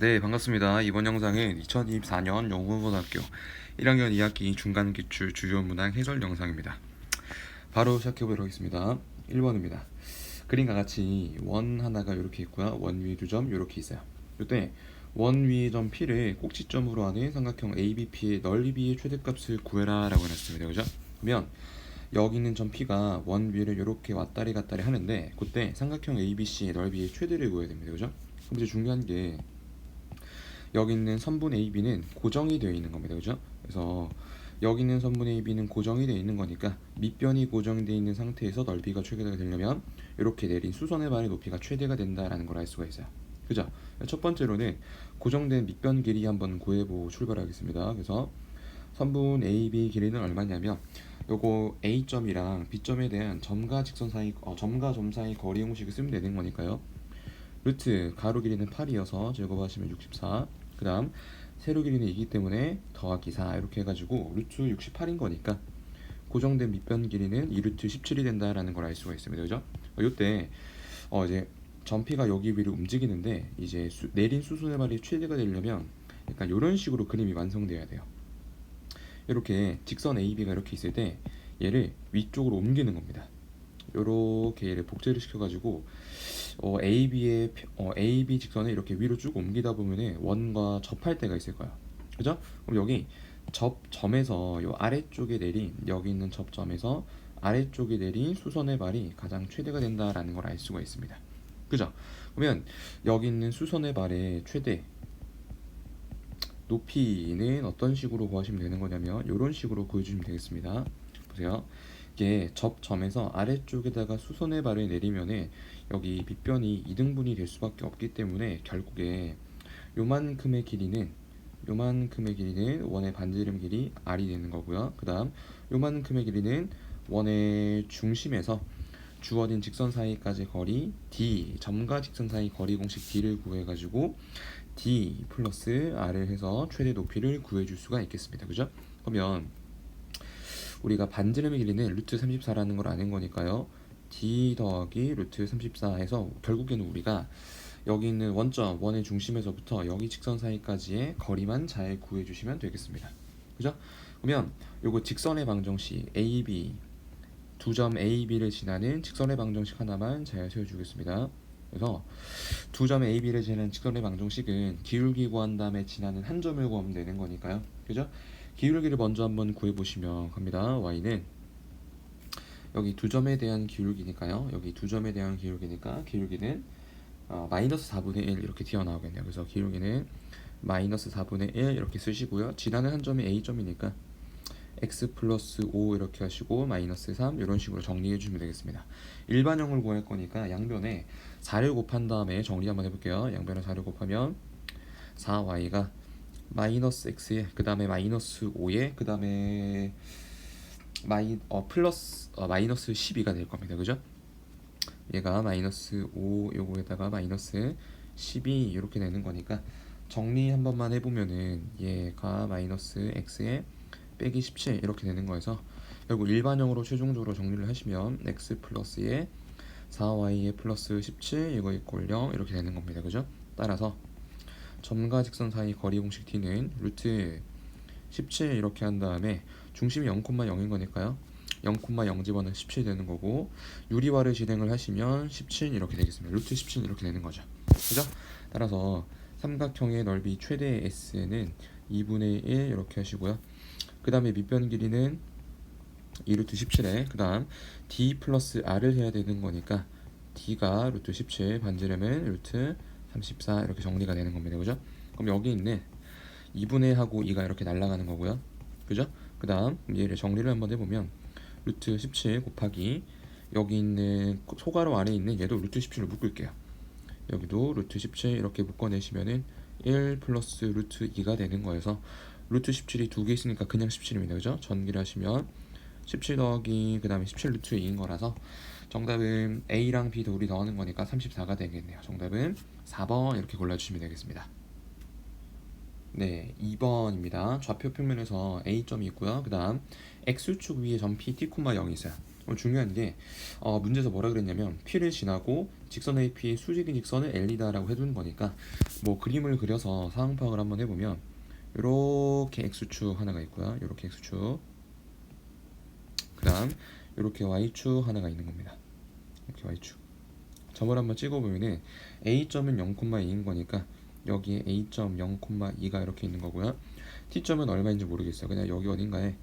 네, 반갑습니다. 이번 영상은 2024년 영문고등학교 1학년 2학기 중간기출 주요 문항 해설 영상입니다. 바로 시작해보도록 하겠습니다. 1번입니다. 그림과 같이 원 하나가 이렇게 있고요. 원 위에 두 점 이렇게 있어요. 이때 원 위의 점 P를 꼭지점으로 하는 삼각형 ABP의 넓이의 최대값을 구해라 라고 해놨습니다. 그죠? 그러면 여기 있는 점 P가 원 위를 이렇게 왔다리 갔다리 하는데 그때 삼각형 ABC의 넓이의 최대를 구해야 됩니다. 그죠? 그럼 이제 중요한 게 여기 있는 선분 AB는 고정이 되어 있는 겁니다. 그죠? 그래서 여기 있는 선분 AB는 고정이 되어 있는 거니까 밑변이 고정되어 있는 상태에서 넓이가 최대가 되려면 이렇게 내린 수선의 반의 높이가 최대가 된다라는 걸 알 수가 있어요. 그죠? 첫 번째로는 고정된 밑변 길이 한번 구해보고 출발하겠습니다. 그래서 선분 AB 길이는 얼마냐면 요거 A점이랑 B점에 대한 점과 직선 사이 점과 점 사이 거리 공식을 쓰면 되는 거니까요. 루트 가로 길이는 8이어서 제곱하시면 64. 그 다음 세로 길이는 2기 때문에 더하기 4 이렇게 해가지고 루트 68인 거니까 고정된 밑변 길이는 2루트 17이 된다라는 걸 알 수가 있습니다. 그죠? 요때 이제 점피가 여기 위로 움직이는데 이제 내린 수순의 발이 최대가 되려면 약간 이런 식으로 그림이 완성돼야 돼요. 이렇게 직선 AB가 이렇게 있을 때 얘를 위쪽으로 옮기는 겁니다. 요렇게 얘를 복제를 시켜가지고 AB 직선을 이렇게 위로 쭉 옮기다 보면은 원과 접할 때가 있을 거야. 그죠? 그럼 여기 접점에서 요 아래쪽에 내린 여기 있는 접점에서 아래쪽에 내린 수선의 발이 가장 최대가 된다라는 걸 알 수가 있습니다. 그죠? 그러면 여기 있는 수선의 발의 최대 높이는 어떤 식으로 구하시면 되는 거냐면 이런 식으로 구해주시면 되겠습니다. 보세요. 이게 접점에서 아래쪽에다가 수선의 발을 내리면은 여기 밑변이 2등분이 될 수밖에 없기 때문에 결국에 요만큼의 길이는 원의 반지름 길이 R이 되는 거고요. 그 다음 요만큼의 길이는 원의 중심에서 주어진 직선 사이까지 거리 D, 점과 직선 사이 거리 공식 D를 구해가지고 D 플러스 R을 해서 최대 높이를 구해줄 수가 있겠습니다. 그죠? 그러면 우리가 반지름의 길이는 루트 34라는 걸 아는 거니까요. D 더하기 루트 34 해서 결국에는 우리가 여기 있는 원점, 원의 중심에서부터 여기 직선 사이까지의 거리만 잘 구해주시면 되겠습니다. 그죠? 그러면 요거 직선의 방정식 AB 두 점 AB를 지나는 직선의 방정식 하나만 잘 세워주겠습니다. 그래서 두 점 AB를 지나는 직선의 방정식은 기울기 구한 다음에 지나는 한 점을 구하면 되는 거니까요. 그죠? 기울기를 먼저 한번 구해보시면 갑니다. Y는 여기 두 점에 대한 기울기니까요. 여기 두 점에 대한 기울기니까 기울기는 마이너스 4분의 1 이렇게 튀어나오겠네요. 그래서 기울기는 마이너스 4분의 1 이렇게 쓰시고요. 지나는 한 점이 A점이니까 x 플러스 5 이렇게 하시고 마이너스 3 이런 식으로 정리해 주시면 되겠습니다. 일반형을 구할 거니까 양변에 4를 곱한 다음에 정리 한번 해볼게요. 양변에 4를 곱하면 4y가 마이너스 x에 그 다음에 마이너스 5에 그 다음에 플러스 마이너스 12가 될 겁니다. 그죠? 얘가 마이너스 5 요거에다가 마이너스 12 이렇게 되는 거니까 정리 한 번만 해보면은 얘가 마이너스 x에 빼기 17 이렇게 되는 거여서 결국 일반형으로 최종적으로 정리를 하시면 x 플러스에 4y에 플러스 17 이거 이꼴 0 이렇게 되는 겁니다. 그죠? 따라서 점과 직선 사이 거리 공식 t는 루트 17 이렇게 한 다음에 중심이 0,0인 거니까요. 0,0 집어넣으면 17 되는 거고 유리화를 진행을 하시면 17 이렇게 되겠습니다. 루트 17 이렇게 되는 거죠. 그죠? 따라서 삼각형의 넓이 최대 S는 2분의 1 이렇게 하시고요. 그 다음에 밑변 길이는 2루트 17에 그 다음 D 플러스 R을 해야 되는 거니까 D가 루트 17 반지름은 루트 34 이렇게 정리가 되는 겁니다. 그죠? 그럼 여기 있는 2분의 하고 2가 이렇게 날아가는 거고요. 그죠? 그 다음 얘를 정리를 한번 해보면 루트 17 곱하기 여기 있는 소가로 안에 있는 얘도 루트 17로 묶을게요. 여기도 루트 17 이렇게 묶어내시면은 1 플러스 루트 2가 되는 거여서 루트 17이 두 개 있으니까 그냥 17입니다. 그죠? 전기를 하시면 17 더하기 그 다음에 17 루트 2인 거라서 정답은 A랑 B 둘이 더하는 거니까 34가 되겠네요. 정답은 4번 이렇게 골라주시면 되겠습니다. 네, 2번입니다. 좌표 평면에서 A점이 있고요. 그 다음 X축 위에 점 P, T, 0이 있어요. 중요한 게 문제에서 뭐라 그랬냐면 P를 지나고 직선 AP의 수직인 직선을 L이다라고 해둔 거니까 뭐 그림을 그려서 상황 파악을 한번 해보면 이렇게 X축 하나가 있고요. 이렇게 X축, 그 다음 이렇게 Y축 하나가 있는 겁니다. 이렇게 Y축. 점을 한번 찍어보면은 A점은 0,2인 거니까 여기에 A점 0,2가 이렇게 있는 거고요. T점은 얼마인지 모르겠어요. 그냥 여기 어딘가에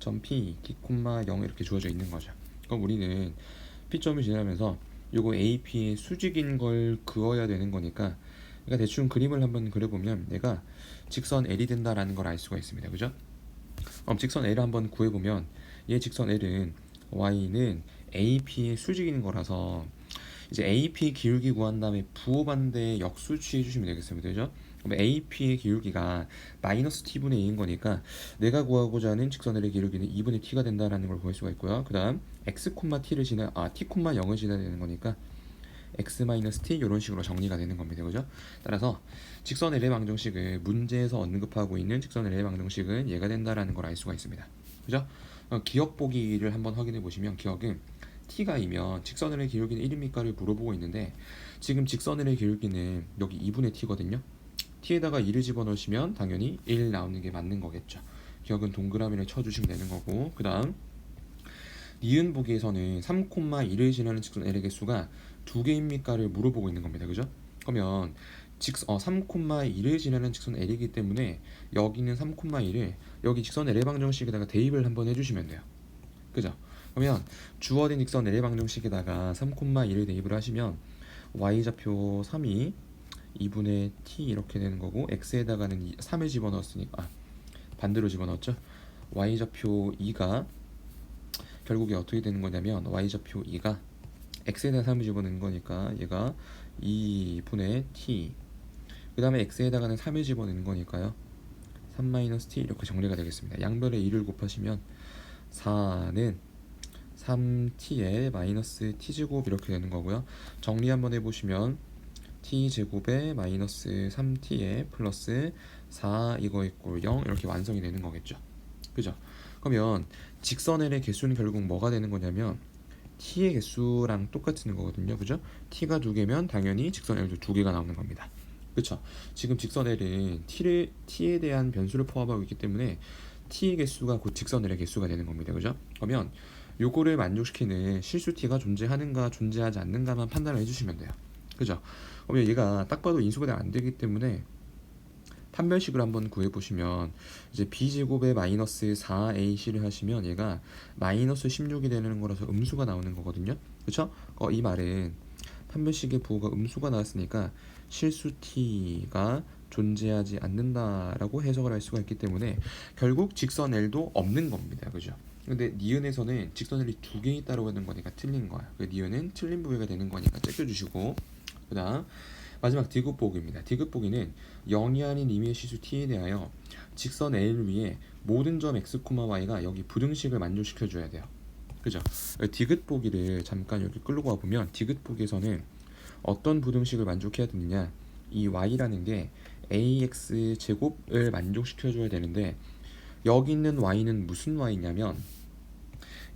점 P, T, 0 이렇게 주어져 있는 거죠. 그럼 우리는 P점을 지나면서 요거 AP의 수직인 걸 그어야 되는 거니까, 그러니까 대충 그림을 한번 그려보면 얘가 직선 L이 된다라는 걸 알 수가 있습니다. 그죠? 직선 L을 한번 구해보면 얘 직선 L은 Y는 AP의 수직인 거라서 이제 AP 기울기 구한 다음에 부호반대 역수 취해 주시면 되겠습니다. 그죠? 그럼 AP의 기울기가 마이너스 t분의 2인 거니까 내가 구하고자 하는 직선의 기울기는 2분의 t가 된다라는 걸 구할 수가 있고요. 그 다음 x, t를 지나 t, 0을 지나야 되는 거니까 x 마이너스 t 이런 식으로 정리가 되는 겁니다. 그죠? 따라서 직선 L의 방정식을 문제에서 언급하고 있는 직선 L의 방정식은 얘가 된다라는 걸 알 수가 있습니다. 그죠? 기억 보기를 한번 확인해 보시면 기억은 t가 이면 직선의 기울기는 1입니까를 물어보고 있는데 지금 직선의 기울기는 여기 2분의 t거든요. t에다가 2를 집어넣으시면 당연히 1 나오는 게 맞는 거겠죠. 기억은 동그라미를 쳐주시면 되는 거고, 그 다음 니은 보기에서는 3,2를 지나는 직선 L의 개수가 2개입니까를 물어보고 있는 겁니다. 그죠? 그러면 3,2를 지나는 직선 L이기 때문에 여기는 3,2를 여기 직선 L의 방정식에다가 대입을 한번 해주시면 돼요. 그죠? 그러면 주어진 직선 L의 방정식에다가 3,2를 대입을 하시면 y좌표 3이 2분의 t 이렇게 되는 거고, x에다가는 3을 집어넣었으니까 반대로 집어넣었죠. y좌표 2가 결국에 어떻게 되는 거냐면 y좌표 2가 x에다 3을 집어넣는 거니까 얘가 2분의 t, 그 다음에 x에다가는 3을 집어넣는 거니까요 3-t 이렇게 정리가 되겠습니다. 양변에 2를 곱하시면 4는 3t에 마이너스 t제곱 이렇게 되는 거고요. 정리 한번 해보시면 t제곱에 마이너스 3t에 플러스 4 이거 있고 0 이렇게 완성이 되는 거겠죠. 그죠? 그러면 직선 L의 개수는 결국 뭐가 되는 거냐면 t의 개수랑 똑같은 거거든요. 그죠? t가 2개면 당연히 직선 L도 2개가 나오는 겁니다. 그쵸? 지금 직선 L은 t에 대한 변수를 포함하고 있기 때문에 t의 개수가 곧 직선 L의 개수가 되는 겁니다. 그죠? 그러면 요거를 만족시키는 실수 t가 존재하는가 존재하지 않는가만 판단을 해주시면 돼요. 그죠? 그러면 얘가 딱 봐도 인수가 안 되기 때문에 판별식을 한번 구해보시면 이제 b제곱에 마이너스 4ac를 하시면 얘가 마이너스 16이 되는 거라서 음수가 나오는 거거든요. 그쵸? 이 말은 판별식의 부호가 음수가 나왔으니까 실수 t가 존재하지 않는다라고 해석을 할 수가 있기 때문에 결국 직선 L도 없는 겁니다. 그죠? 근데 니은에서는 직선 L이 2개 있다고 하는 거니까 틀린 거야. 니은은 틀린 부위가 되는 거니까 제껴주시고, 그 다음 마지막 디귿보기입니다. 디귿보기는 0이 아닌 임의의 시수 t에 대하여 직선 L 위에 모든 점 x, y가 여기 부등식을 만족시켜 줘야 돼요. 그죠? 디귿보기를 잠깐 여기 끌고 와보면 디귿보기에서는 어떤 부등식을 만족해야 되느냐, 이 y라는 게 ax 제곱을 만족시켜 줘야 되는데 여기 있는 y는 무슨 y냐면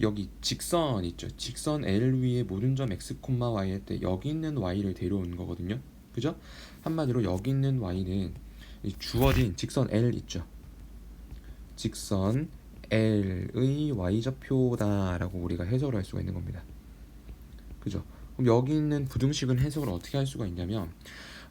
여기 직선 있죠. 직선 L 위에 모든 점 x, y 할 때 여기 있는 y를 데려오는 거거든요. 그죠? 한마디로 여기 있는 y는 주어진 직선 L 있죠. 직선 L의 y좌표다라고 우리가 해석을 할 수가 있는 겁니다. 그죠? 그럼 여기 있는 부등식은 해석을 어떻게 할 수가 있냐면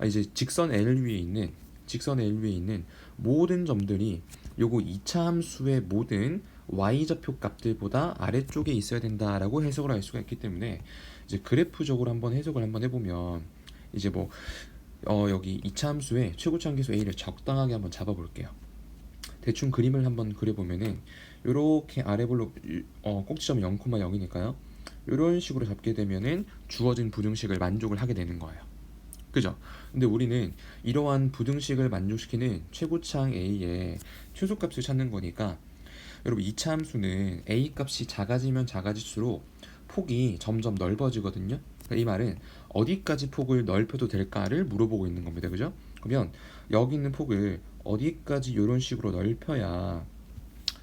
이제 직선 L 위에 있는 모든 점들이 요거 2차 함수의 모든 y좌표 값들보다 아래쪽에 있어야 된다라고 해석을 할 수가 있기 때문에 이제 그래프적으로 한번 해석을 한번 해보면 이제 뭐 여기 2차 함수의 최고차 함계수 a를 적당하게 한번 잡아볼게요. 대충 그림을 한번 그려보면은 요렇게 아래볼로 꼭지점이 0,0이니까요 이런 식으로 잡게 되면은 주어진 부등식을 만족을 하게 되는 거예요. 그죠? 근데 우리는 이러한 부등식을 만족시키는 최고차항 a의 최소값을 찾는 거니까 여러분 2차 함수는 a 값이 작아지면 작아질수록 폭이 점점 넓어지거든요. 이 말은 어디까지 폭을 넓혀도 될까를 물어보고 있는 겁니다. 그죠? 그러면 여기 있는 폭을 어디까지 이런 식으로 넓혀야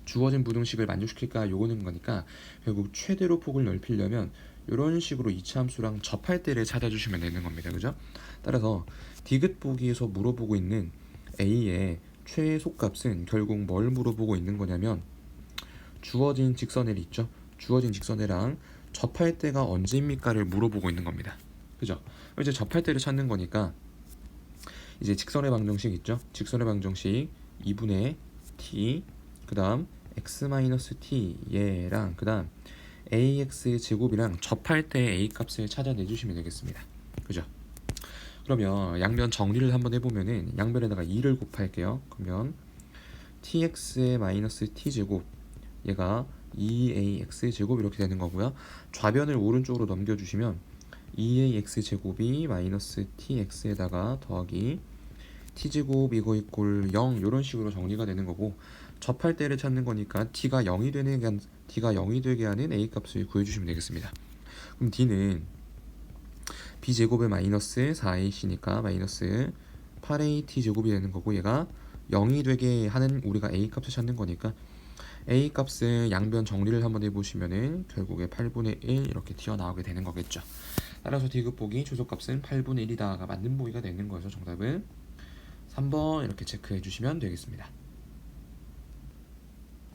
주어진 부등식을 만족시킬까 요거는 거니까 결국 최대로 폭을 넓히려면 이런 식으로 이차 함수랑 접할 때를 찾아주시면 되는 겁니다. 그죠? 따라서 디귿 보기에서 물어보고 있는 A의 최소값은 결국 뭘 물어보고 있는 거냐면 주어진 직선L 있죠? 주어진 직선애랑 접할 때가 언제입니까를 물어보고 있는 겁니다. 그죠? 이제 접할 때를 찾는 거니까 이제 직선의 방정식 있죠? 직선의 방정식 2분의 t 그 다음 x-t 얘랑 그 다음 ax 제곱이랑 접할 때 a 값을 찾아내주시면 되겠습니다. 그죠? 그러면 양변 정리를 한번 해보면은 양변에다가 2를 곱할게요. 그러면 tx의 마이너스 t제곱 얘가 2ax 제곱 이렇게 되는 거고요. 좌변을 오른쪽으로 넘겨주시면 2ax 제곱이 마이너스 tx에다가 더하기 t제곱 이거 이꼴 0 이런 식으로 정리가 되는 거고 접할 때를 찾는 거니까 t가 0이 되게 하는 a 값을 구해주시면 되겠습니다. 그럼 d는 b제곱에 마이너스 4ac니까 마이너스 8at 제곱이 되는 거고 얘가 0이 되게 하는 우리가 a 값을 찾는 거니까 a 값을 양변 정리를 한번 해보시면은 결국에 8분의 1 이렇게 튀어나오게 되는 거겠죠. 따라서 디귿 보기 최소값은 8분의 1이다가 맞는 보기가 되는 거죠. 정답은 3번 이렇게 체크해 주시면 되겠습니다.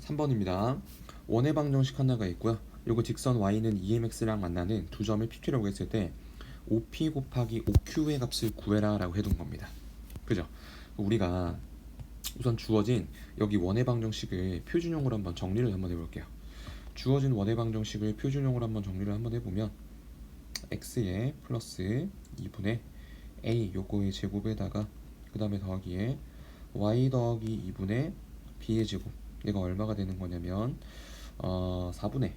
3번입니다. 원의 방정식 하나가 있고요. 요거 직선 y는 EMX랑 만나는 두 점을 PQ라고 했을 때 OP 곱하기 OQ의 값을 구해라 라고 해둔 겁니다. 그죠? 우리가 우선 주어진 여기 원의 방정식을 표준형으로 한번 정리를 한번 해볼게요. 주어진 원의 방정식을 표준형으로 한번 정리를 한번 해보면 x에 플러스 2분의 a 요거의 제곱에다가 그 다음에 더하기에 y 더하기 2분의 b의 제곱 얘가 얼마가 되는 거냐면 4분의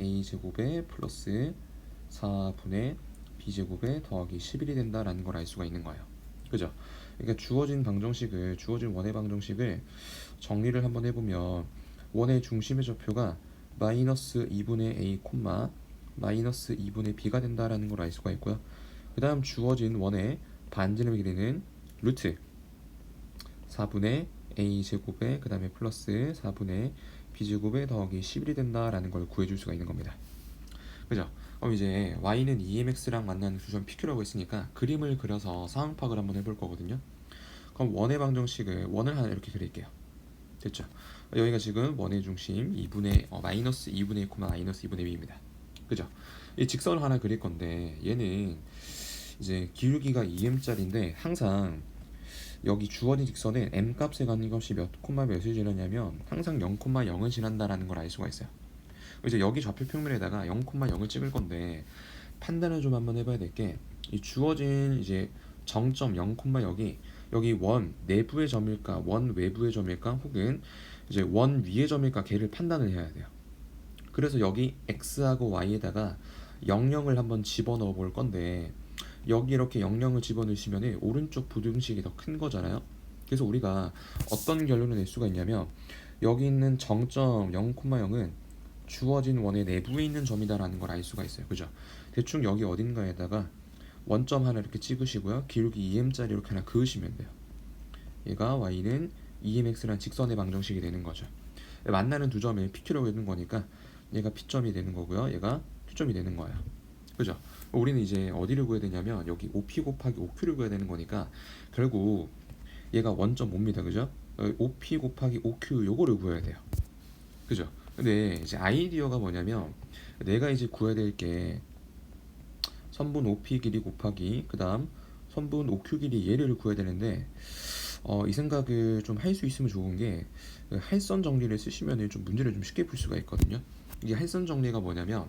a 제곱에 플러스 4분의 b 제곱에 더하기 11이 된다라는 걸 알 수가 있는 거예요. 그죠? 그러니까 주어진 원의 방정식을 정리를 한번 해보면 원의 중심의 좌표가 마이너스 2분의 a 콤마 마이너스 2분의 b가 된다라는 걸 알 수가 있고요. 그 다음 주어진 원의 반지름의 길이는 루트 4분의 a 제곱에 그 다음에 플러스 4분의 b 제곱에 더하기 11이 된다라는 걸 구해줄 수가 있는 겁니다. 그죠? 그럼 이제 y는 EMX랑 만나는 두점 PQ라고 했으니까 그림을 그려서 상황 파악을 한번 해볼 거거든요. 그럼 원의 방정식을 원을 하나 이렇게 그릴게요. 됐죠? 여기가 지금 원의 중심 마이너스 2분의 1, 마이너스 2분의 2입니다. 그죠? 이 직선을 하나 그릴 건데 얘는 이제 기울기가 2m짜리인데 항상 여기 주어진 직선에 m 값에 가는 것이 몇 콤마 몇을 지나냐면 항상 0,0을 지난다라는 걸 알 수가 있어요. 이제 여기 좌표 평면에다가 0,0을 찍을 건데 판단을 좀 한번 해봐야 될 게 이 주어진 이제 정점 0,0이 여기 원 내부의 점일까 원 외부의 점일까 혹은 이제 원 위의 점일까 걔를 판단을 해야 돼요. 그래서 여기 x하고 y에다가 00을 한번 집어넣어 볼 건데 여기 이렇게 00을 집어넣으시면 오른쪽 부등식이 더 큰 거잖아요. 그래서 우리가 어떤 결론을 낼 수가 있냐면 여기 있는 정점 0,0은 주어진 원의 내부에 있는 점이다라는 걸 알 수가 있어요. 그죠? 대충 여기 어딘가에다가 원점 하나 이렇게 찍으시고요. 기울기 2m짜리 이렇게 하나 그으시면 돼요. 얘가 y는 EMX란 직선의 방정식이 되는 거죠. 만나는 두 점에 PQ라고 해둔 거니까 얘가 P점이 되는 거고요. 얘가 Q점이 되는 거예요. 그죠? 우리는 이제 어디를 구해야 되냐면 여기 OP 곱하기 OQ를 구해야 되는 거니까 결국 얘가 원점 뭡니다. 그죠? OP 곱하기 OQ 요거를 구해야 돼요. 그죠? 근데 이제 아이디어가 뭐냐면 내가 이제 구해야 될 게 선분 OP 길이 곱하기 그 다음 선분 OQ 길이 얘를 구해야 되는데 이 생각을 좀 할 수 있으면 좋은 게 할선 정리를 쓰시면 좀 문제를 좀 쉽게 풀 수가 있거든요. 이게 할선 정리가 뭐냐면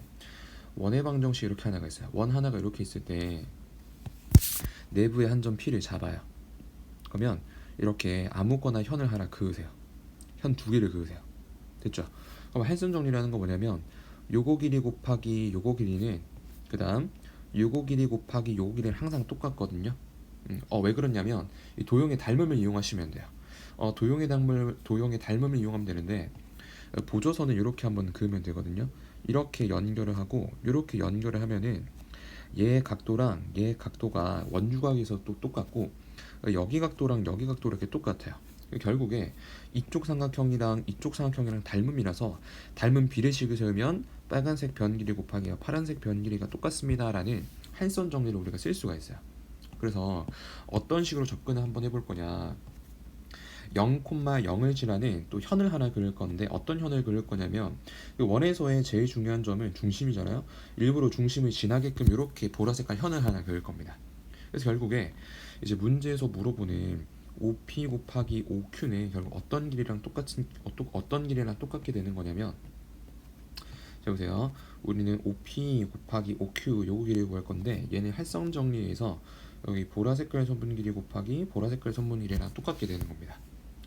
원의 방정식 이렇게 하나가 있어요. 원 하나가 이렇게 있을 때 내부의 한 점 P를 잡아요. 그러면 이렇게 아무거나 현을 하나 그으세요. 현 두 개를 그으세요. 됐죠? 그럼 할선 정리라는 거 뭐냐면 요거 길이 곱하기 요거 길이는 그 다음 요거 길이 곱하기 요거 길이는 항상 똑같거든요. 왜 그러냐면 이 도형의 닮음을 이용하시면 돼요. 도형의 닮음을 이용하면 되는데 보조선을 이렇게 한번 그으면 되거든요. 이렇게 연결을 하고 이렇게 연결을 하면은 얘 각도랑 얘 각도가 원주각에서 또 똑같고 여기 각도랑 여기 각도 이렇게 똑같아요. 결국에 이쪽 삼각형이랑 이쪽 삼각형이랑 닮음이라서 닮은 비례식을 세우면 빨간색 변 길이 곱하기 파란색 변 길이가 똑같습니다라는 한선 정리를 우리가 쓸 수가 있어요. 그래서 어떤 식으로 접근을 한번 해볼 거냐, 0,0을 지나는 또 현을 하나 그릴 건데 어떤 현을 그릴 거냐면 그 원에서의 제일 중요한 점은 중심이잖아요. 일부러 중심을 지나게끔 이렇게 보라색깔 현을 하나 그릴 겁니다. 그래서 결국에 이제 문제에서 물어보는 OP 곱하기 OQ는 결국 어떤 길이랑 똑같게 되는 거냐면, 자 보세요. 우리는 OP 곱하기 OQ 요거 길이 구할 건데 얘는 할성 정리해서 여기 보라색깔 선분 길이 곱하기 보라색깔 선분 길이랑 똑같게 되는 겁니다.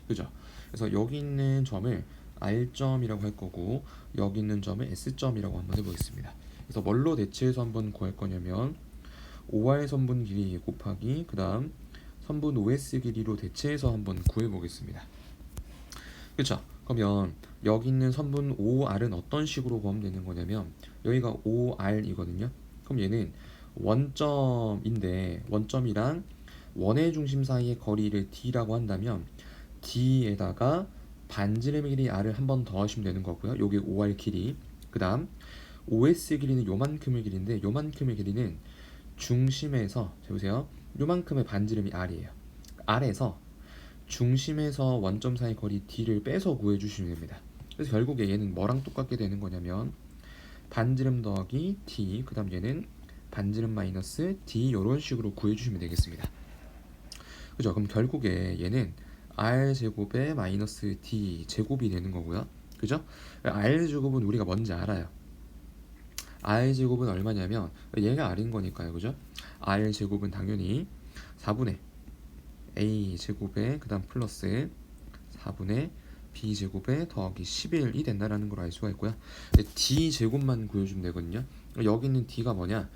그죠? 그래서 여기 있는 점을 R점이라고 할 거고 여기 있는 점을 S점이라고 한번 해보겠습니다. 그래서 뭘로 대체해서 한번 구할 거냐면 OR 선분 길이 곱하기 그 다음 선분 OS 길이로 대체해서 한번 구해보겠습니다. 그쵸? 그러면 여기 있는 선분 OR은 어떤 식으로 구하면 되는 거냐면 여기가 OR이거든요. 그럼 얘는 원점인데 원점이랑 원의 중심 사이의 거리를 D라고 한다면 D에다가 반지름의 길이 R을 한 번 더 하시면 되는 거고요. 요게 OR 길이. 그 다음 OS 길이는 요만큼의 길인데 요만큼의 길이는 중심에서 자 보세요. 요만큼의 반지름이 R이에요. R에서 중심에서 원점 사이 거리 D를 빼서 구해주시면 됩니다. 그래서 결국에 얘는 뭐랑 똑같게 되는 거냐면 반지름 더하기 D 그 다음 얘는 반지름 마이너스 D 이런 식으로 구해주시면 되겠습니다. 그죠? 그럼 결국에 얘는 R제곱에 마이너스 D 제곱이 되는 거고요. 그죠? R제곱은 우리가 뭔지 알아요. R제곱은 얼마냐면 얘가 R인 거니까요. 그죠? R제곱은 당연히 4분의 A제곱에 그 다음 플러스 4분의 B제곱에 더하기 11이 된다라는 걸 알 수가 있고요. D제곱만 구해주면 되거든요. 여기 있는 D가 뭐냐?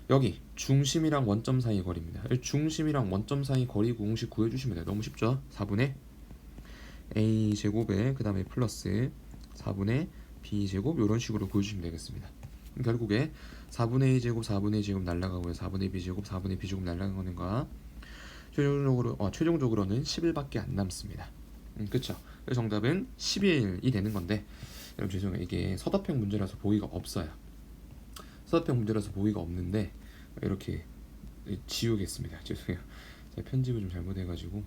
여기 중심이랑 원점 사이 거리입니다. 중심이랑 원점 사이 거리 공식 구해주시면 돼요. 너무 쉽죠? 4분의 A제곱에 그 다음에 플러스 4분의 B제곱 이런 식으로 구해주시면 되겠습니다. 결국에 4분의 A제곱 4분의 A제곱 날라가고요. 4분의 B제곱 4분의 B제곱 날라가는 거가 최종적으로는 11밖에 안 남습니다. 그쵸? 그래서 정답은 11이 되는 건데 여러분 죄송해요. 이게 서답형 문제라서 보기가 없어요. 서답형 문제라서 보기가 없는데 이렇게 지우겠습니다. 죄송해요. 제가 편집을 좀 잘못해가지고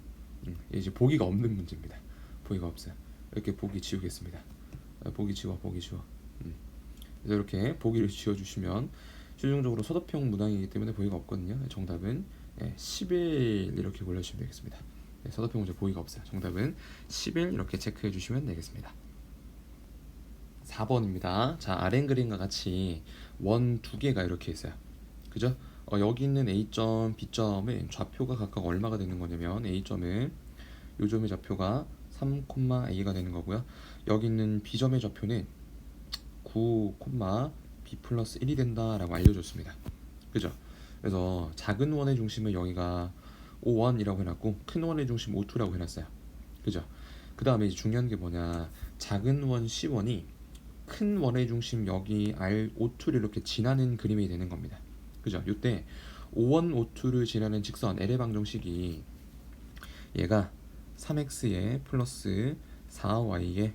이제 보기가 없는 문제입니다. 보기가 없어요. 이렇게 보기 지우겠습니다. 보기 지워. 그래서 이렇게 보기를 지워주시면 최종적으로 서답형 문항이기 때문에 보기가 없거든요. 정답은 11 이렇게 골라주시면 되겠습니다. 서답형 문제 보기가 없어요. 정답은 11 이렇게 체크해 주시면 되겠습니다. 4번입니다. 자, 아래 그림과 같이 원 두 개가 이렇게 있어요. 그죠? 여기 있는 A점, B점의 좌표가 각각 얼마가 되는 거냐면 A점은 요 점의 좌표가 3,A가 되는 거고요. 여기 있는 B점의 좌표는 9, B 플러스 1이 된다라고 알려줬습니다. 그죠? 그래서 작은 원의 중심은 여기가 O1이라고 해놨고 큰 원의 중심 O2라고 해놨어요. 그죠? 그 다음에 중요한 게 뭐냐, 작은 원 C1이 큰 원의 중심 여기 R52를 이렇게 지나는 그림이 되는 겁니다. 그죠? 이때 O1, O2를 지나는 직선 L의 방정식이 얘가 3x에 플러스 4y에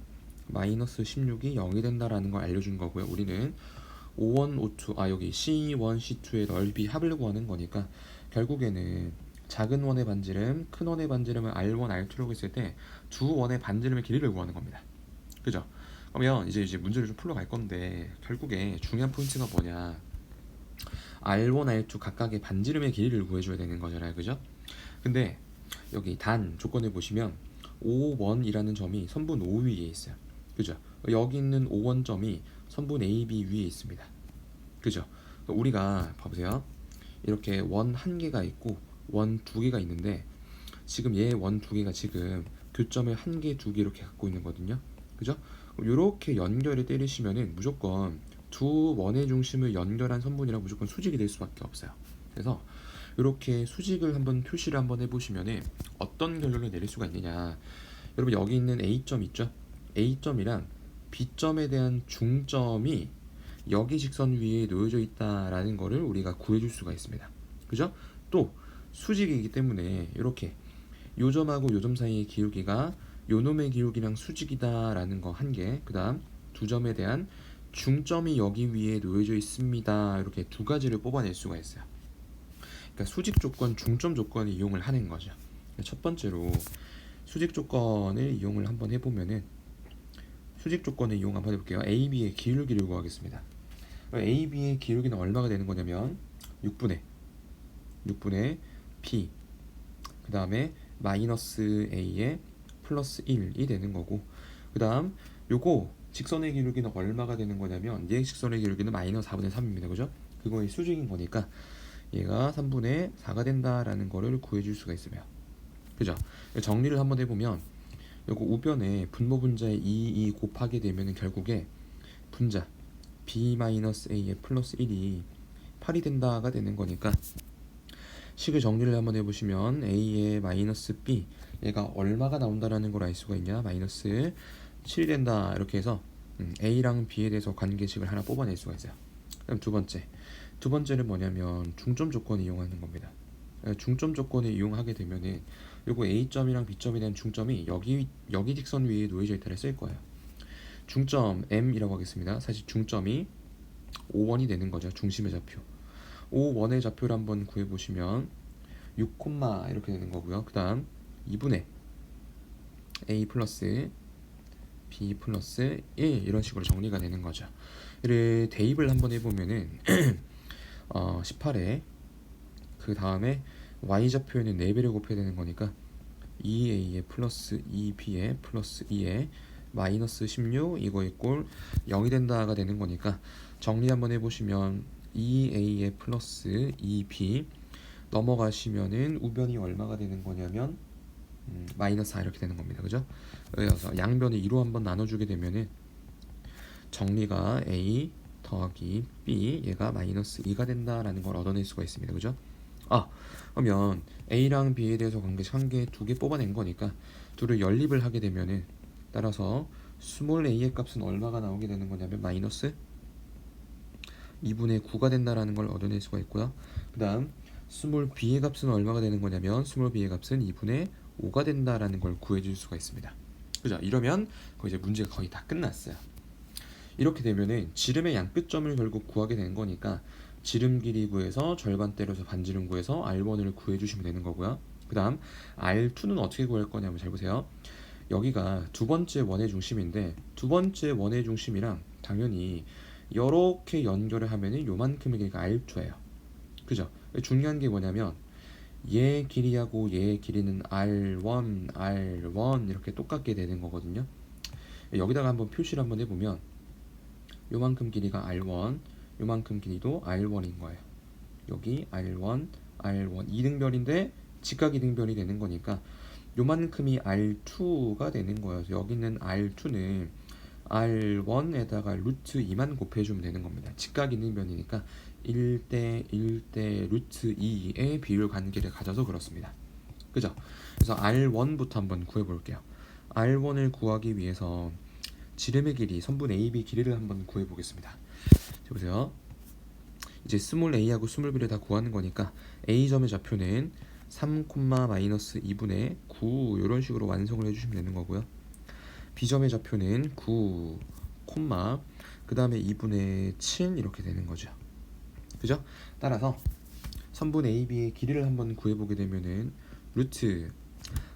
마이너스 16이 0이 된다라는 걸 알려준 거고요. 우리는 O1, O2, 여기 C1, C2의 넓이 합을 구하는 거니까 결국에는 작은 원의 반지름, 큰 원의 반지름을 R1, R2라고 했을 때 두 원의 반지름의 길이를 구하는 겁니다. 그죠? 그러면 이제 문제를 좀 풀러갈 건데 결국에 중요한 포인트가 뭐냐, R1, R2 각각의 반지름의 길이를 구해줘야 되는 거잖아요. 그죠? 근데 여기 단 조건을 보시면 O1이라는 점이 선분 O 위에 있어요. 그죠? 여기 있는 O1점이 선분 AB 위에 있습니다. 그죠? 우리가 봐보세요. 이렇게 원 한 개가 있고 원 두 개가 있는데 지금 얘 원 두 개가 지금 교점을 한 개, 두 개 이렇게 갖고 있는 거거든요. 그죠? 이렇게 연결을 때리시면은 무조건 두 원의 중심을 연결한 선분이라 무조건 수직이 될 수밖에 없어요. 그래서 이렇게 수직을 한번 표시를 한번 해보시면은 어떤 결론을 내릴 수가 있느냐, 여러분 여기 있는 A점 있죠? A점이랑 B점에 대한 중점이 여기 직선 위에 놓여져 있다라는 거를 우리가 구해줄 수가 있습니다. 그죠? 또 수직이기 때문에 이렇게 요 점하고 요 점 사이의 기울기가 요 놈의 기울기랑 수직이다라는 거 한 개. 그다음 두 점에 대한 중점이 여기 위에 놓여져 있습니다. 이렇게 두 가지를 뽑아낼 수가 있어요. 그러니까 수직 조건, 중점 조건을 이용을 하는 거죠. 첫 번째로 수직 조건을 이용을 한번 해보면은 수직 조건을 이용 한번 해볼게요. AB의 기울기를 구하겠습니다. AB의 기울기는 얼마가 되는 거냐면 6분의 P 그 다음에 마이너스 A의 플러스 1이 되는 거고, 그 다음 요거 직선의 기울기는 얼마가 되는 거냐면 얘 직선의 기울기는 마이너스 4분의 3입니다. 그죠? 그거의 수직인 거니까 얘가 3분의 4가 된다라는 거를 구해줄 수가 있으며, 그죠? 정리를 한번 해보면 요거 우변에 분모 분자에 2 곱하게 되면은 결국에 분자 b-a의 플러스 1이 8이 된다가 되는 거니까 식을 정리를 한번 해보시면 a의 마이너스 b 얘가 얼마가 나온다라는 걸 알 수가 있냐, 마이너스 7이 된다 이렇게 해서 a랑 b에 대해서 관계식을 하나 뽑아낼 수가 있어요. 그럼 두 번째는 뭐냐면 중점 조건을 이용하는 겁니다. 중점 조건을 이용하게 되면은 요거 a점이랑 b점에 대한 중점이 여기 직선 위에 놓여져 있다를 쓸 거예요. 중점 m이라고 하겠습니다. 사실 중점이 5원이 되는 거죠. 중심의 좌표 5원의 좌표를 한번 구해보시면 6, 이렇게 되는 거고요. 그 다음 2분의 a 플러스 b 플러스 1 이런 식으로 정리가 되는 거죠. 이를 대입을 한번 해보면은 18에 그 다음에 y좌표에는 4배를 곱해야 되는 거니까 2a의 플러스 2b의 플러스 2의 마이너스 16 이거 이꼴 0이 된다가 되는 거니까 정리 한번 해보시면 2a의 플러스 2b 넘어가시면은 우변이 얼마가 되는 거냐면 마이너스 4 이렇게 되는 겁니다. 그죠? 그래서 양변을 2로 한번 나눠주게 되면은 정리가 a 더하기 b 얘가 마이너스 2가 된다라는 걸 얻어낼 수가 있습니다. 그죠? 그러면 a랑 b에 대해서 관계식 한 개, 두 개 뽑아낸 거니까 둘을 연립을 하게 되면은 따라서 스몰 a의 값은 얼마가 나오게 되는 거냐면 마이너스 2분의 9가 된다라는 걸 얻어낼 수가 있고요. 그 다음 스몰 b의 값은 얼마가 되는 거냐면 스몰 b의 값은 2분의 5가 된다라는 걸 구해줄 수가 있습니다. 그죠? 이러면 이제 문제가 거의 다 끝났어요. 이렇게 되면은 지름의 양끝점을 결국 구하게 되는 거니까 지름 길이 구해서 절반 때려서 반지름 구해서 R1을 구해주시면 되는 거고요. 그 다음 R2는 어떻게 구할 거냐면 잘 보세요. 여기가 두 번째 원의 중심인데 두 번째 원의 중심이랑 당연히 이렇게 연결을 하면은 요만큼의 길이가 R2예요. 그죠? 중요한 게 뭐냐면 얘 길이하고 얘 길이는 R1 이렇게 똑같게 되는 거거든요. 여기다가 한번 표시를 한번 해보면 요만큼 길이가 R1 요만큼 길이도 R1인 거예요. 여기 R1 이등변인데 직각 이등변이 되는 거니까 요만큼이 R2가 되는 거예요. 여기는 R2는 R1에다가 루트 2만 곱해주면 되는 겁니다. 직각 이등변이니까 1대 1대 루트 2의 비율 관계를 가져서 그렇습니다. 그죠? 그래서 R1부터 한번 구해볼게요. R1을 구하기 위해서 지름의 길이, 선분 AB 길이를 한번 구해보겠습니다. 자, 보세요. 이제 스몰 a하고 스몰 b를 다 구하는 거니까 a점의 좌표는 3, 마이너스 2분의 9 이런 식으로 완성을 해주시면 되는 거고요. b점의 좌표는 9, 그 다음에 2분의 7 이렇게 되는 거죠. 그죠? 따라서 선분 AB의 길이를 한번 구해보게 되면은 루트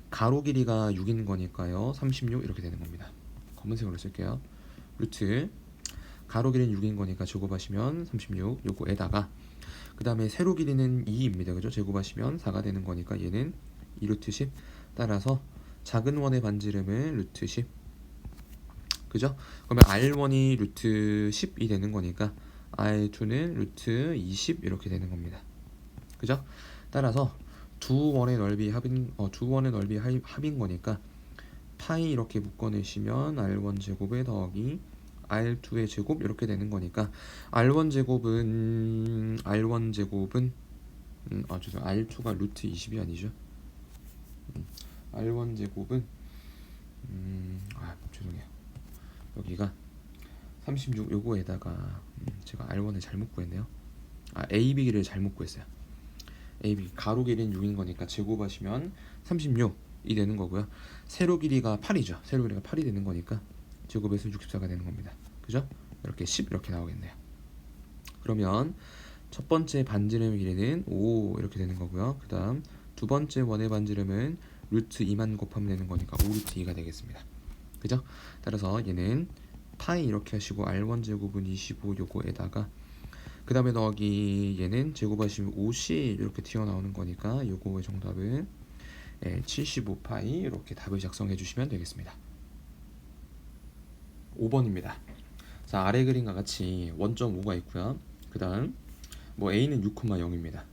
가로 길이가 6인 거니까요 36 이렇게 되는 겁니다. 검은색으로 쓸게요. 루트 가로 길이는 6인 거니까 제곱하시면 36 요거에다가 그 다음에 세로 길이는 2입니다. 그죠? 제곱하시면 4가 되는 거니까 얘는 2루트 10 따라서 작은 원의 반지름은 루트 10 그죠? 그러면 R1이 루트 10이 되는 거니까 R2는 루트 20 이렇게 되는 겁니다. 그죠? 따라서 두 원의 넓이 합인 거니까 파이 이렇게 묶어내시면 R1 제곱에 더하기 R2의 제곱 이렇게 되는 거니까 R1 제곱은 R2가 루트 20이 아니죠. R1 제곱은 죄송해요. 여기가 36 요거에다가 제가 R1을 잘못 구했네요. AB를 잘못 구했어요. AB 가로 길이는 6인 거니까 제곱하시면 36 되는 거고요. 세로 길이가 8이죠. 세로 길이가 8이 되는 거니까 제곱에서 64가 되는 겁니다. 그죠? 이렇게 10 이렇게 나오겠네요. 그러면 첫 번째 반지름의 길이는 5 이렇게 되는 거고요. 그 다음 두 번째 원의 반지름은 루트 2만 곱하면 되는 거니까 5 루트 2가 되겠습니다. 그죠? 따라서 얘는 파이 이렇게 하시고 R1 제곱은 25 요거에다가 그 다음에 더하기 얘는 제곱하시면 50 이렇게 튀어나오는 거니까 요거의 정답은 75파이 이렇게 답을 작성해 주시면 되겠습니다. 5번입니다. 자, 아래 그림과 같이 1.5가 있고요. 그 다음 뭐 A는 6,0입니다.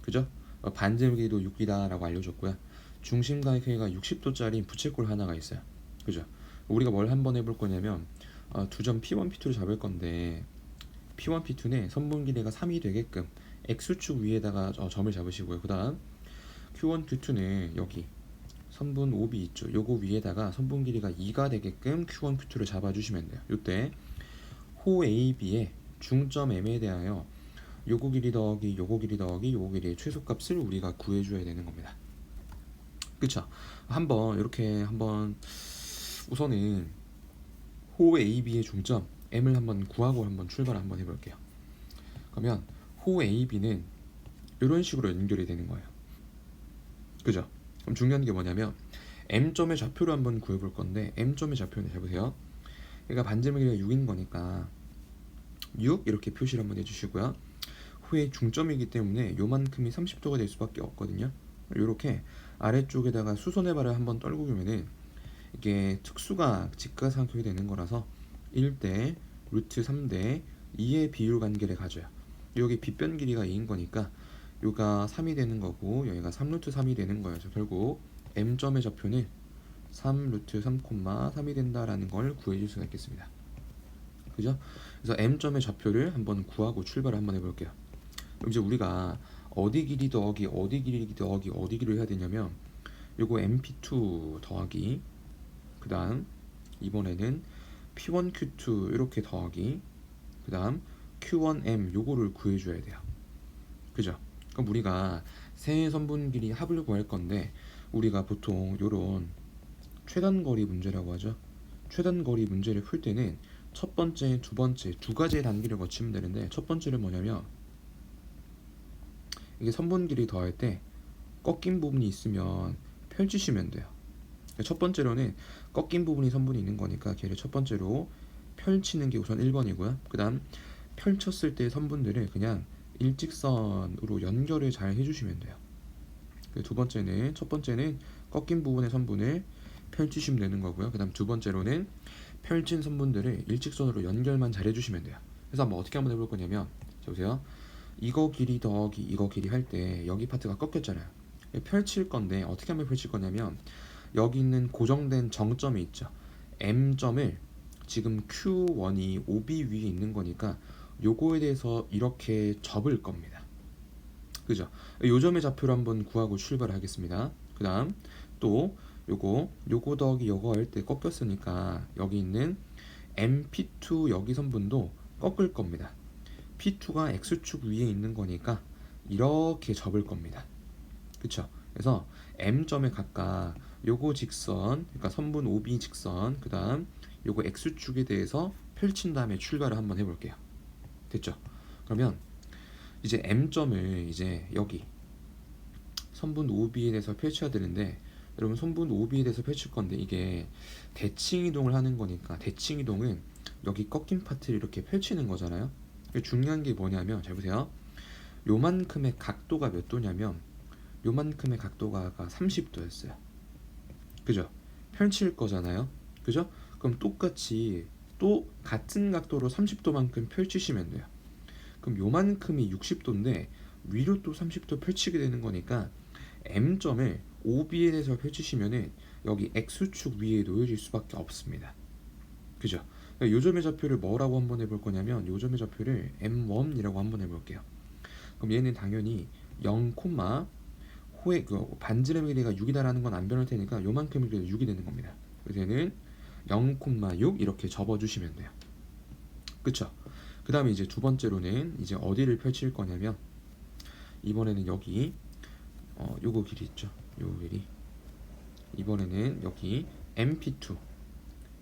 그죠? 반지름 길이도 6이다 라고 알려줬고요. 중심각의 크기가 60도짜리 부채꼴 하나가 있어요. 그죠? 우리가 뭘 한번 해볼 거냐면 두 점 P1, P2를 잡을 건데 P1, P2는 선분 길이가 3이 되게끔 X축 위에다가 점을 잡으시고요. 그 다음 Q1, Q2는 여기 선분 OB 있죠. 요거 위에다가 선분 길이가 2가 되게끔 Q1, Q2를 잡아주시면 돼요. 요때 호 AB의 중점 M에 대하여 요거 길이 더하기 요거 길이 더하기 요거 길이의 최소값을 우리가 구해줘야 되는 겁니다. 그쵸? 한번 우선은 호 AB의 중점 M을 한번 구하고 한번 출발을 한번 해볼게요. 그러면 호 AB는 이런 식으로 연결이 되는 거예요. 그죠? 그럼 중요한 게 뭐냐면 M점의 좌표를 한번 구해볼 건데 M점의 좌표는 잘 보세요. 그러니까 반지름 길이가 6인 거니까 6 이렇게 표시를 한번 해주시고요. 후에 중점이기 때문에 요만큼이 30도가 될 수밖에 없거든요. 이렇게 아래쪽에다가 수선의 발을 한번 떨구면은 이게 특수가 직각삼각형이 되는 거라서 1대 루트 3대 2의 비율 관계를 가져요. 여기 빗변 길이가 2인 거니까 요가 3이 되는 거고 여기가 3루트 3이 되는 거예요. 결국 M점의 좌표는 3루트 3,3이 된다라는 걸 구해줄 수가 있겠습니다. 그죠? 그래서 M점의 좌표를 한번 구하고 출발을 한번 해볼게요. 그럼 이제 우리가 어디 길이 더하기 어디 길이 더하기 어디 길이를 해야 되냐면 요거 MP2 더하기 그 다음 이번에는 P1, Q2 이렇게 더하기 그 다음 Q1M 요거를 구해줘야 돼요. 그죠? 그럼 우리가 세 선분 길이 합을 구할 건데 우리가 보통 요런 최단거리 문제라고 하죠. 최단거리 문제를 풀 때는 첫 번째, 두 번째 두 가지의 단계를 거치면 되는데 첫 번째는 뭐냐면 이게 선분 길이 더할 때 꺾인 부분이 있으면 펼치시면 돼요. 첫 번째로는 꺾인 부분이 선분이 있는 거니까 걔를 첫 번째로 펼치는 게 우선 1번이고요. 그 다음 펼쳤을 때 선분들을 그냥 일직선으로 연결을 잘 해주시면 돼요. 두 번째는 첫 번째는 꺾인 부분의 선분을 펼치시면 되는 거고요. 그 다음 두 번째로는 펼친 선분들을 일직선으로 연결만 잘 해주시면 돼요. 그래서 한번 어떻게 한번 해볼 거냐면 자 보세요. 이거 길이 더하기 이거 길이 할 때 여기 파트가 꺾였잖아요. 펼칠 건데 어떻게 하면 펼칠 거냐면 여기 있는 고정된 정점이 있죠. M점을 지금 Q1이 OB 위에 있는 거니까 요거에 대해서 이렇게 접을 겁니다. 그죠? 요 점의 좌표를 한번 구하고 출발을 하겠습니다. 그 다음 또 요거 더하기 요거 할 때 꺾였으니까 여기 있는 MP2 여기 선분도 꺾을 겁니다. P2가 X축 위에 있는 거니까 이렇게 접을 겁니다. 그쵸? 그래서 M점에 각각 요거 직선, 그러니까 선분 OB 직선, 그 다음 요거 X축에 대해서 펼친 다음에 출발을 한번 해볼게요. 됐죠? 그러면 이제 M점을 이제 여기 선분 OB에 대해서 펼쳐야 되는데 여러분 선분 OB에 대해서 펼칠 건데 이게 대칭 이동을 하는 거니까 대칭 이동은 여기 꺾인 파트를 이렇게 펼치는 거잖아요. 중요한 게 뭐냐면 잘 보세요. 요만큼의 각도가 몇 도냐면 요만큼의 각도가 30도였어요. 그죠? 펼칠 거잖아요. 그죠? 그럼 똑같이 또 같은 각도로 30도만큼 펼치시면 돼요. 그럼 요만큼이 60도인데 위로 또 30도 펼치게 되는 거니까 M점을 OB에 대해서 펼치시면은 여기 X축 위에 놓여질 수밖에 없습니다. 그죠? 요점의 좌표를 뭐라고 한번 해볼 거냐면 요점의 좌표를 M1이라고 한번 해볼게요. 그럼 얘는 당연히 0, 호의 반지름 길이가 6이다라는 건 안 변할 테니까 요만큼의 길이가 6이 되는 겁니다. 그래서 얘는 0,6 이렇게 접어주시면 돼요. 그쵸? 그 다음에 이제 두 번째로는 이제 어디를 펼칠 거냐면 이번에는 여기 요거 길이 있죠. 요거 길이 이번에는 여기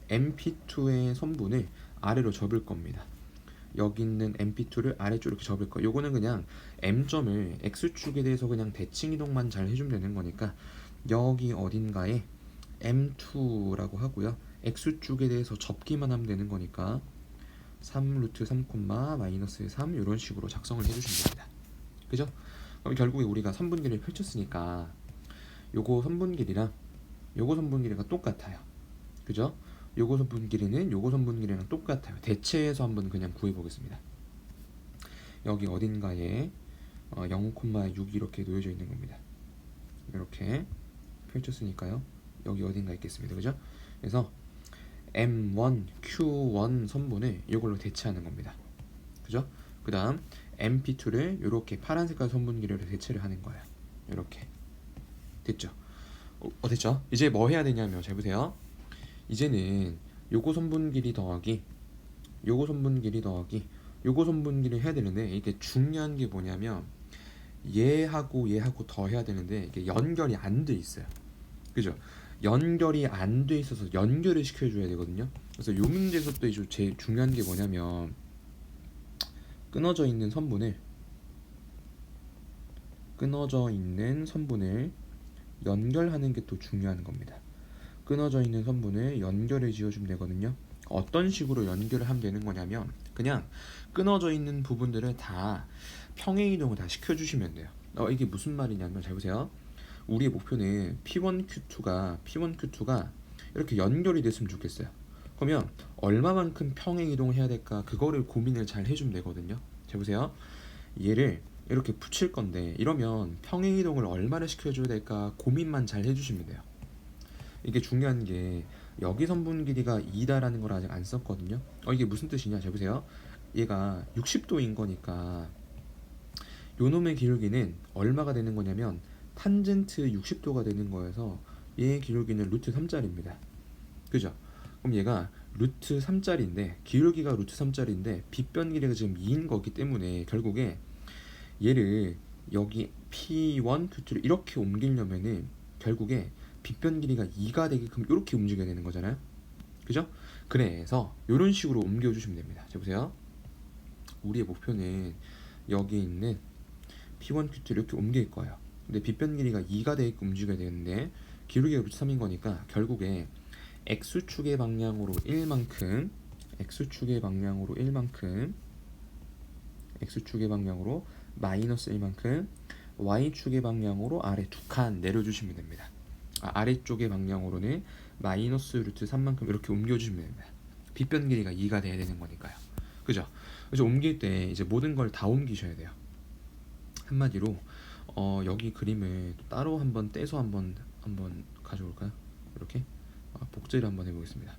MP2의 선분을 아래로 접을 겁니다. 여기 있는 MP2를 아래쪽으로 이렇게 접을 거예요. 요거는 그냥 M점을 X축에 대해서 그냥 대칭 이동만 잘 해주면 되는 거니까 여기 어딘가에 M2라고 하고요. X축에 대해서 접기만 하면 되는 거니까 3 루트 3 마이너스 3 이런 식으로 작성을 해주시면 됩니다. 그죠? 그럼 결국에 우리가 선분기를 펼쳤으니까 요거 선분길이랑 요거 선분길이가 똑같아요. 그죠? 요거 선분길이는 요거 선분길이랑 똑같아요. 대체해서 한번 그냥 구해보겠습니다. 여기 어딘가에 0,6 이렇게 놓여져 있는 겁니다. 이렇게 펼쳤으니까요. 여기 어딘가 있겠습니다. 그죠? 그래서 M1, Q1 선분을 이걸로 대체하는 겁니다. 그죠? 그 다음 MP2를 이렇게 파란 색깔 선분기로 대체를 하는 거예요. 이렇게 됐죠? 됐죠? 이제 뭐 해야 되냐면 잘 보세요. 이제는 요거 선분 길이 더하기 요거 선분 길이 더하기 요거 선분 길을 해야 되는데 이게 중요한 게 뭐냐면 얘하고 더 해야 되는데 이게 연결이 안 돼 있어요. 그죠? 연결이 안 돼 있어서 연결을 시켜줘야 되거든요. 그래서 요 문제에서 또 이제 제일 중요한 게 뭐냐면 끊어져 있는 선분을 연결하는 게 또 중요한 겁니다. 끊어져 있는 선분을 연결을 지어주면 되거든요. 어떤 식으로 연결을 하면 되는 거냐면 그냥 끊어져 있는 부분들을 다 평행이동을 다 시켜주시면 돼요. 이게 무슨 말이냐면 잘 보세요. 우리의 목표는 P1Q2가 이렇게 연결이 됐으면 좋겠어요. 그러면 얼마만큼 평행이동을 해야 될까 그거를 고민을 잘 해주면 되거든요. 잘 보세요. 얘를 이렇게 붙일 건데 이러면 평행이동을 얼마를 시켜줘야 될까 고민만 잘 해주시면 돼요. 이게 중요한 게 여기 선분 길이가 2다라는 걸 아직 안 썼거든요. 이게 무슨 뜻이냐? 잘 보세요. 얘가 60도인 거니까 요 놈의 기울기는 얼마가 되는 거냐면 탄젠트 60도가 되는 거여서 얘의 기울기는 루트 3짜리입니다. 그죠? 그럼 얘가 루트 3짜리인데 기울기가 루트 3짜리인데 빗변 길이가 지금 2인 거기 때문에 결국에 얘를 여기 P1, Q2를 이렇게 옮기려면은 결국에 빗변 길이가 2가 되게끔 이렇게 움직여야 되는 거잖아요. 그죠? 그래서 이런 식으로 옮겨주시면 됩니다. 자 보세요. 우리의 목표는 여기 있는 P1, Q2를 이렇게 옮길 거예요. 근데 빗변 길이가 2가 되게끔 움직여야 되는데 기울기가 루트 3인 거니까 결국에 X축의 방향으로 1만큼 X축의 방향으로 마이너스 1만큼 Y축의 방향으로 아래 2칸 내려주시면 됩니다. 아래쪽의 방향으로는 마이너스 루트 3만큼 이렇게 옮겨주시면 됩니다. 빗변 길이가 2가 돼야 되는 거니까요. 그죠? 그래서 옮길 때 이제 모든 걸 다 옮기셔야 돼요. 한마디로 여기 그림을 따로 한번 떼서 한번 가져올까요? 이렇게 복제를 한번 해보겠습니다.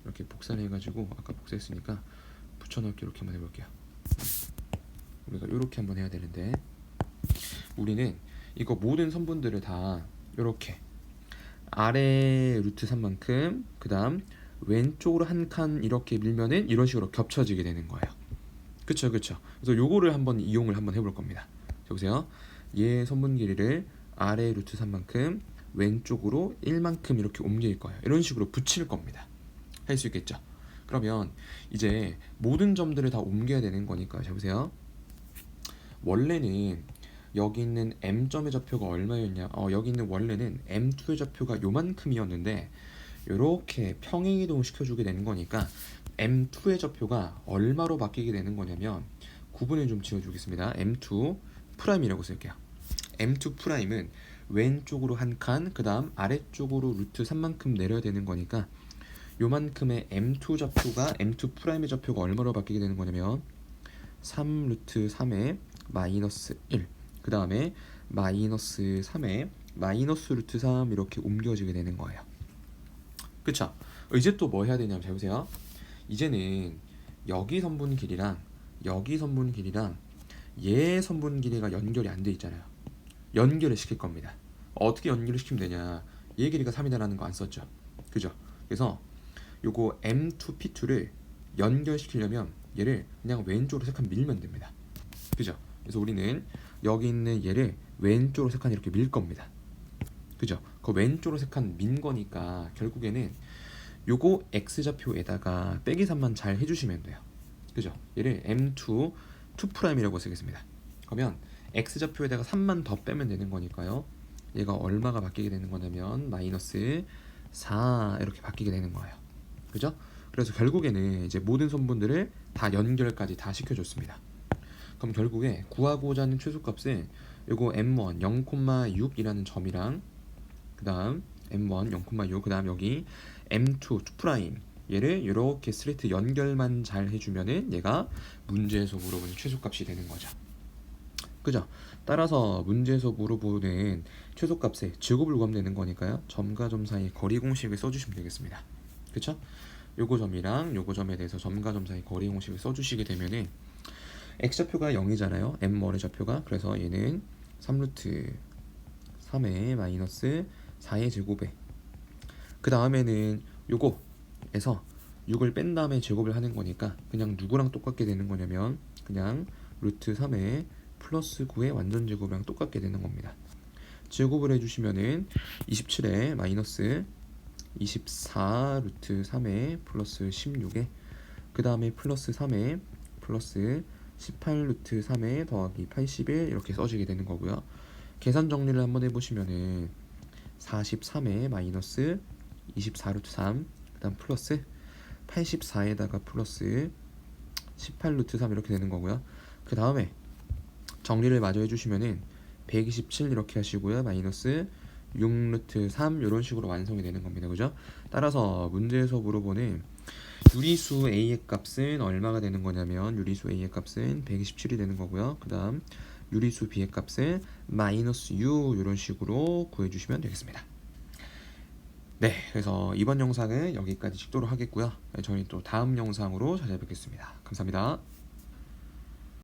이렇게 복사를 해가지고 아까 복사했으니까 붙여넣기 이렇게 한번 해볼게요. 우리가 이렇게 한번 해야 되는데 우리는 이거 모든 선분들을 다 이렇게 아래 루트 3만큼 그 다음 왼쪽으로 한 칸 이렇게 밀면은 이런 식으로 겹쳐지게 되는 거예요. 그쵸. 그래서 요거를 한번 이용을 한번 해볼 겁니다. 자 보세요. 얘 선분 길이를 아래 루트 3만큼 왼쪽으로 1만큼 이렇게 옮길 거예요. 이런 식으로 붙일 겁니다. 할 수 있겠죠? 그러면 이제 모든 점들을 다 옮겨야 되는 거니까 자 보세요. 원래는 여기 있는 M점의 좌표가 얼마였냐? 여기 있는 원래는 M2의 좌표가 요만큼이었는데 이렇게 평행이동 시켜주게 되는 거니까 M2의 좌표가 얼마로 바뀌게 되는 거냐면 구분을 좀 지어주겠습니다. M2 프라임이라고 쓸게요. M2 프라임은 왼쪽으로 한 칸, 그 다음 아래쪽으로 루트 3만큼 내려야 되는 거니까 요만큼의 M2 좌표가 M2 프라임의 좌표가 얼마로 바뀌게 되는 거냐면 3 루트 3에 마이너스 1, 그 다음에 마이너스 3에 마이너스 루트 3 이렇게 옮겨지게 되는 거예요. 그쵸? 이제 또 뭐 해야 되냐면 잘 보세요. 이제는 여기 선분 길이랑 여기 선분 길이랑 얘 선분 길이가 연결이 안 돼 있잖아요. 연결을 시킬 겁니다. 어떻게 연결을 시키면 되냐? 얘 길이가 3이다라는 거 안 썼죠. 그죠? 그래서 요거 M2P2를 연결시키려면 얘를 그냥 왼쪽으로 3칸 밀면 됩니다. 그죠? 그래서 우리는 여기 있는 얘를 왼쪽으로 3칸 이렇게 밀 겁니다. 그죠? 그 왼쪽으로 색한 민 거니까 결국에는 요거 x좌표에다가 빼기 3만 잘 해주시면 돼요. 그죠? 얘를 m2 2'이라고 쓰겠습니다. 그러면 x좌표에다가 3만 더 빼면 되는 거니까요. 얘가 얼마가 바뀌게 되는 거냐면 마이너스 4 이렇게 바뀌게 되는 거예요. 그죠? 그래서 결국에는 이제 모든 선분들을 다 연결까지 다 시켜줬습니다. 그럼 결국에 구하고자 하는 최소값은 요거 m1 0,6이라는 점이랑 그 다음 m1 0,6 그 다음 여기 m2 2' 얘를 이렇게 스트레이트 연결만 잘 해주면은 얘가 문제에서 물어보는 최소값이 되는 거죠. 그죠? 따라서 문제에서 물어보는 최소값의 제곱을 구하면 거니까요. 점과 점 사이 거리 공식을 써주시면 되겠습니다. 그쵸? 요거 점이랑 요거 점에 대해서 점과 점 사이 거리 공식을 써주시게 되면은 x좌표가 0이잖아요. m1의 좌표가. 그래서 얘는 3루트 3의 마이너스 4의 제곱에 그 다음에는 요거에서 6을 뺀 다음에 제곱을 하는 거니까 그냥 누구랑 똑같게 되는 거냐면 그냥 루트 3의 플러스 9의 완전 제곱이랑 똑같게 되는 겁니다. 제곱을 해주시면은 27에 마이너스 24 루트 3의 플러스 16에 그 다음에 플러스 3의 플러스 18 루트 3의 더하기 81 이렇게 써지게 되는 거고요. 계산 정리를 한번 해보시면은 43에 마이너스 24 루트 3 그 다음 플러스 84에다가 플러스 18 루트 3 이렇게 되는 거고요. 그 다음에 정리를 마저 해주시면은 127 이렇게 하시고요. 마이너스 6 루트 3 이런 식으로 완성이 되는 겁니다. 그죠? 따라서 문제에서 물어보는 유리수 A의 값은 얼마가 되는 거냐면 유리수 A의 값은 127이 되는 거고요. 그 다음 유리수 B의 값은 마이너스 U 이런 식으로 구해주시면 되겠습니다. 네, 그래서 이번 영상은 여기까지 찍도록 하겠고요. 저희 또 다음 영상으로 찾아뵙겠습니다. 감사합니다.